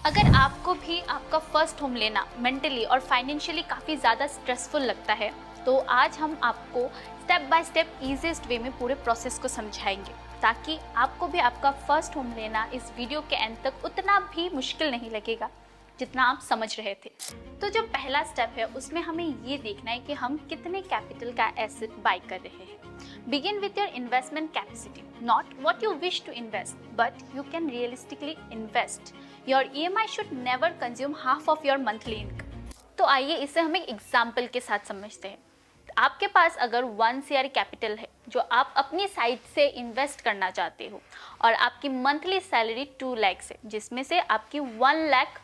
अगर आपको भी आपका फर्स्ट होम लेना मेंटली और फाइनेंशियली काफ़ी ज़्यादा स्ट्रेसफुल लगता है, तो आज हम आपको स्टेप बाय स्टेप ईजीएस्ट वे में पूरे प्रोसेस को समझाएंगे, ताकि आपको भी आपका फर्स्ट होम लेना इस वीडियो के एंड तक उतना भी मुश्किल नहीं लगेगा जितना आप समझ रहे थे। तो जो पहला स्टेप है उसमें हमें ये देखना है कि हम कितने कैपिटल का एसेट बाय कर रहे हैं। Begin with your investment capacity, not what you wish to invest, but you can realistically invest. Your EMI should never consume half of your monthly income. तो आइए इसे हम एक एग्जाम्पल के साथ समझते हैं। आपके पास अगर 1 CR कैपिटल है जो आप अपनी साइड से इन्वेस्ट करना चाहते हो और आपकी मंथली सैलरी 2 लाख है, जिसमें से आपकी 1 लाख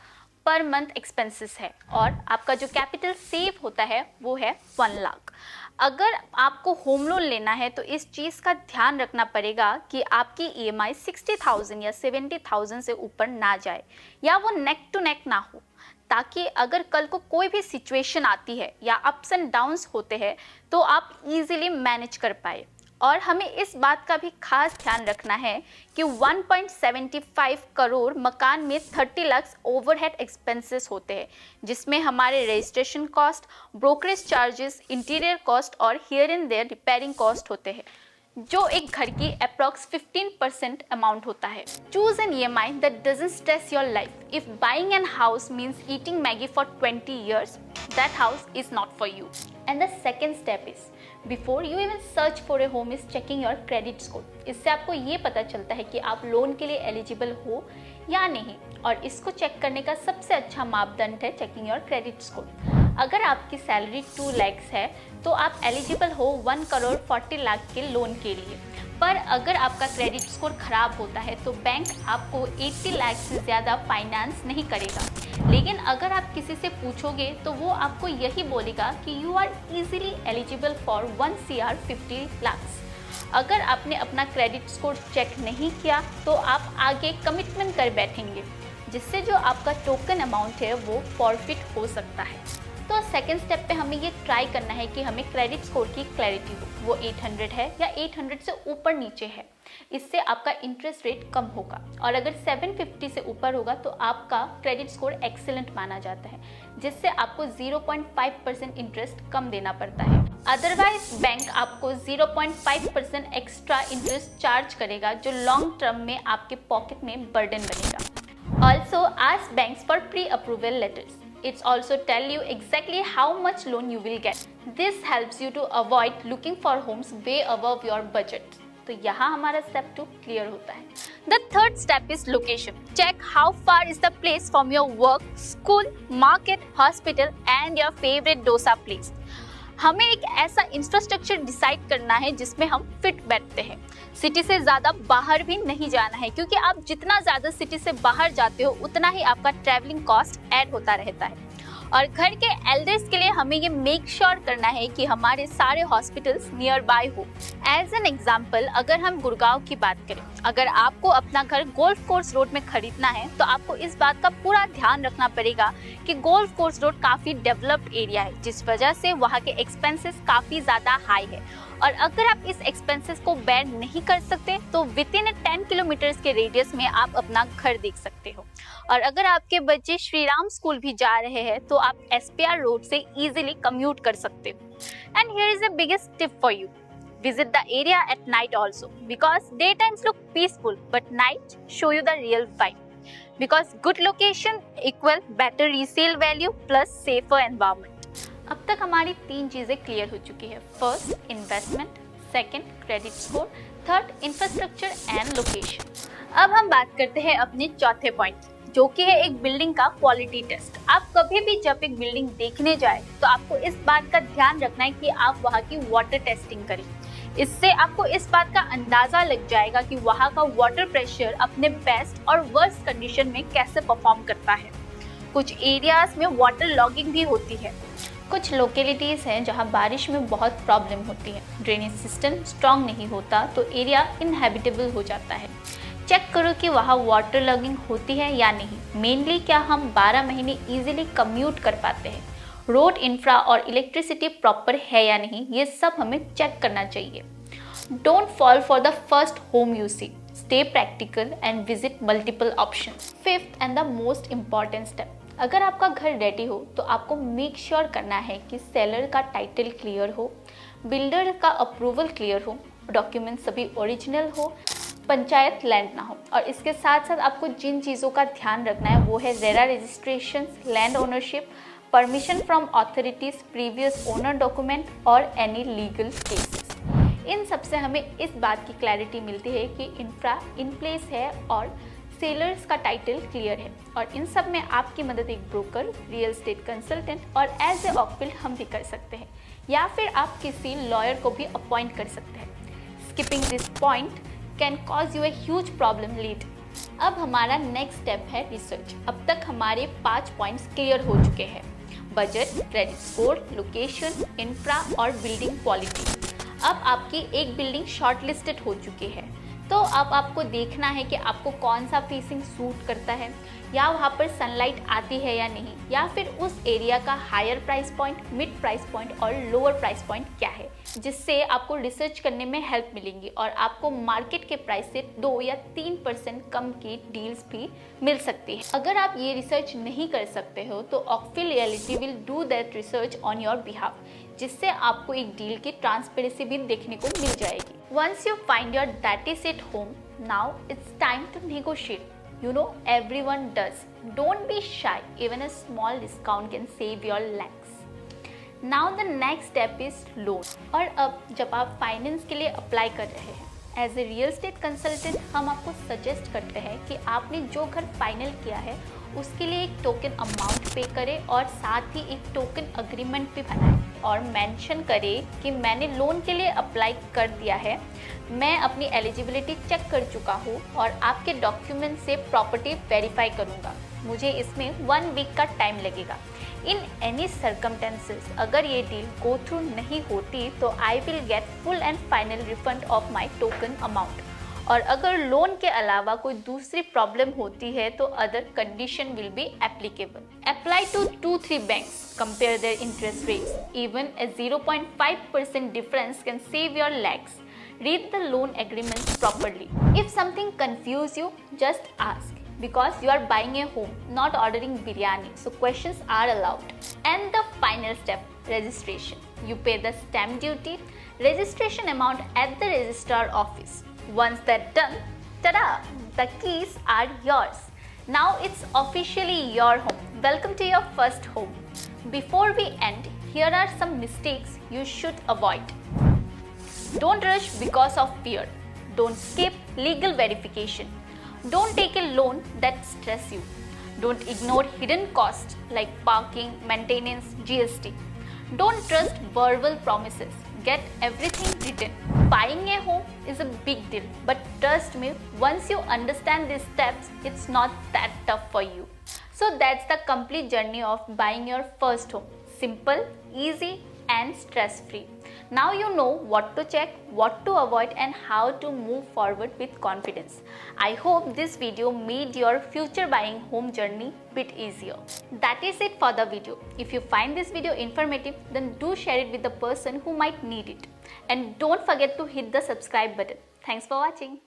पर मंथ एक्सपेंसेस है और आपका जो कैपिटल सेव होता है वो है 1 लाख। अगर आपको होम लोन लेना है तो इस चीज़ का ध्यान रखना पड़ेगा कि आपकी EMI 60,000 या 70,000 से ऊपर ना जाए या वो नेक टू नेक ना हो, ताकि अगर कल को कोई भी सिचुएशन आती है या अप्स एंड डाउन्स होते हैं तो आप इजीली मैनेज कर पाए। और हमें इस बात का भी खास ध्यान रखना है कि 1.75 करोड़ मकान में 30 लाख ओवरहेड एक्सपेंसेस होते हैं, जिसमें हमारे registration cost, brokerage charges, interior cost और here and there repairing cost होते हैं, जो एक घर की अप्रॉक्स 15% अमाउंट होता है। Choose an EMI that doesn't stress your life. If buying an house means eating Maggi for 20 years, that house is not for you. And the second step is, before you even search for a home, is checking your credit score. इससे आपको ये पता चलता है कि आप loan के लिए एलिजिबल हो या नहीं, और इसको चेक करने का सबसे अच्छा मापदंड है चेकिंग योर क्रेडिट स्कोर। अगर आपकी सैलरी 2 लाख है तो आप एलिजिबल हो 1 करोड़ 40 लाख के लोन के लिए, पर अगर आपका क्रेडिट स्कोर खराब होता है तो बैंक आपको 80 लाख से ज़्यादा फाइनेंस नहीं करेगा। लेकिन अगर आप किसी से पूछोगे तो वो आपको यही बोलेगा कि you are easily eligible for 1 CR 50 lakh. अगर आपने अपना क्रेडिट स्कोर चेक नहीं किया तो आप आगे कमिटमेंट कर बैठेंगे, जिससे जो आपका टोकन अमाउंट है वो फॉरफिट हो सकता है। तो सेकंड स्टेप पे हमें ये ट्राई करना है कि हमें क्रेडिट स्कोर की क्लैरिटी हो, वो 800 है या 800 से ऊपर नीचे है। इससे आपका इंटरेस्ट रेट कम होगा, और अगर 750 से ऊपर होगा तो आपका क्रेडिट स्कोर एक्सीलेंट माना जाता है, जिससे आपको 0.5% इंटरेस्ट कम देना पड़ता है। अदरवाइज बैंक आपको 0.5% एक्स्ट्रा इंटरेस्ट चार्ज करेगा, जो लॉन्ग टर्म में आपके पॉकेट में बर्डन बनेगा। Also ask banks for pre approval letters. It's also tell you exactly how much loan you will get. This helps you to avoid looking for homes way above your budget. तो यहाँ हमारा step 2 clear होता है। The third step is location. Check how far is the place from your work, school, market, hospital and your favorite dosa place. हमें एक ऐसा infrastructure decide करना है जिसमें हम फिट बैठते हैं। सिटी से ज़्यादा बाहर भी नहीं जाना है, क्योंकि आप जितना ज़्यादा सिटी से बाहर जाते हो उतना ही आपका ट्रैवलिंग कॉस्ट ऐड होता रहता है। और घर के एल्डर्स के लिए हमें ये मेक श्योर करना है कि हमारे सारे हॉस्पिटल्स नियर बाय हो। एज एन एग्जाम्पल, अगर हम गुड़गांव की बात करें, अगर आपको अपना घर गोल्फ कोर्स रोड में खरीदना है तो आपको इस बात का पूरा ध्यान रखना पड़ेगा कि गोल्फ कोर्स रोड काफ़ी डेवलप्ड एरिया है, जिस वजह से वहाँ के एक्सपेंसेस काफ़ी ज़्यादा हाई है। और अगर आप इस एक्सपेंसेस को बेयर नहीं कर सकते तो विद इन 10 किलोमीटर्स के रेडियस में आप अपना घर देख सकते हो। और अगर आपके बच्चे श्री राम स्कूल भी जा रहे हैं तो आप SPR रोड से इजीली कम्यूट कर सकते हो। And here is the biggest tip for you, visit the area at night also, because daytimes look peaceful but night show you the real vibe, because good location equal better resale value plus safer environment. अब तक हमारी 3 चीज़ें clear हो चुकी है। First investment, second credit score, third infrastructure and location. अब हम बात करते हैं अपने चौथे पॉइंट, जो कि है एक बिल्डिंग का क्वालिटी टेस्ट। आप कभी भी जब एक बिल्डिंग देखने जाए तो आपको इस बात का ध्यान रखना है कि आप वहाँ की वाटर टेस्टिंग करें। इससे आपको इस बात का अंदाजा लग जाएगा कि वहाँ का वाटर प्रेशर अपने बेस्ट और वर्स्ट कंडीशन में कैसे परफॉर्म करता है। कुछ एरियाज में वाटर लॉगिंग भी होती है। कुछ लोकेलिटीज़ हैं जहाँ बारिश में बहुत प्रॉब्लम होती है, ड्रेनेज सिस्टम स्ट्रॉन्ग नहीं होता तो एरिया इनहेबिटेबल हो जाता है। चेक करो कि वहाँ वाटर लॉगिंग होती है या नहीं। मेनली क्या हम 12 महीने इजीली कम्यूट कर पाते हैं, रोड इंफ्रा और इलेक्ट्रिसिटी प्रॉपर है या नहीं, ये सब हमें चेक करना चाहिए। Don't fall for the first home you see, stay practical and visit multiple options. Fifth and the most important step, अगर आपका घर रेडी हो तो आपको मेक श्योर करना है कि सेलर का टाइटल क्लियर हो, बिल्डर का अप्रूवल क्लियर हो, डॉक्यूमेंट सभी ओरिजिनल हो, पंचायत लैंड ना हो। और इसके साथ साथ आपको जिन चीज़ों का ध्यान रखना है वो है RERA registration, land ownership, permission from authorities, previous owner document और एनी लीगल केसेस। इन सब से हमें इस बात की क्लैरिटी मिलती है कि इंफ्रा इन प्लेस है और सेलर्स का टाइटल क्लियर है। और इन सब में आपकी मदद एक ब्रोकर, रियल एस्टेट कंसल्टेंट और एज ए ऑकफिल्ड हम भी कर सकते हैं, या फिर आप किसी लॉयर को भी अपॉइंट कर सकते हैं। Skipping this point can cause U a huge problem let. अब हमारा नेक्स्ट स्टेप है रिसर्च। अब तक हमारे 5 पॉइंट्स क्लियर हो चुके हैं: budget, credit score, location, infra और बिल्डिंग क्वालिटी। अब आपकी एक बिल्डिंग शॉर्टलिस्टेड हो चुकी है, तो अब आपको देखना है कि आपको कौन सा फेसिंग सूट करता है, या वहाँ पर सनलाइट आती है या नहीं, या फिर उस एरिया का higher price point, mid price point और लोअर प्राइस पॉइंट क्या है, जिससे आपको रिसर्च करने में हेल्प मिलेंगी और आपको मार्केट के प्राइस से 2 या 3% कम की डील्स भी मिल सकती है। अगर आप ये रिसर्च नहीं कर सकते हो तो Oakfield realty will do that research on your behalf, जिससे आपको एक डील की ट्रांसपेरेंसी भी देखने को मिल जाएगी। Once you find your that is at home, now it's time to negotiate. You know, everyone does. Don't be shy. Even a small discount can save your lakhs. Now the next step is loan. और अब जब आप finance के लिए apply कर रहे हैं, as a real estate consultant हम आपको सजेस्ट करते हैं कि आपने जो घर फाइनल किया है उसके लिए एक टोकन अमाउंट पे करें और साथ ही एक टोकन अग्रीमेंट भी बनाएं और मेंशन करें कि मैंने लोन के लिए अप्लाई कर दिया है, मैं अपनी एलिजिबिलिटी चेक कर चुका हूँ और आपके डॉक्यूमेंट से प्रॉपर्टी वेरीफाई करूँगा। मुझे इसमें 1 वीक का टाइम लगेगा। इन एनी सर्कमटेंसेस अगर ये डील गो थ्रू नहीं होती तो I will get full and final refund of my token amount. और अगर लोन के अलावा कोई दूसरी प्रॉब्लम होती है तो other condition will be applicable. Apply to 2-3 banks, compare their interest rates. Even a 0.5% difference can save your lakhs. Read the loan agreements properly. If something confuses you, just ask. Because you are buying a home, not ordering biryani, so questions are allowed. And the final step, registration. You pay the stamp duty, registration amount at the registrar office. Once that's done, ta-da! The keys are yours. Now it's officially your home. Welcome to your first home. Before we end, here are some mistakes you should avoid. Don't rush because of fear. Don't skip legal verification. Don't take a loan that stress you. Don't ignore hidden costs like parking, maintenance, GST. Don't trust verbal promises. Get everything written. Buying a home is a big deal, but trust me, once you understand these steps, it's not that tough for you. So that's the complete journey of buying your first home. Simple, easy and stress-free. Now you know what to check, what to avoid and how to move forward with confidence. I hope this video made your future buying home journey bit easier. That is it for the video. If you find this video informative, then do share it with the person who might need it. And don't forget to hit the subscribe button. Thanks for watching.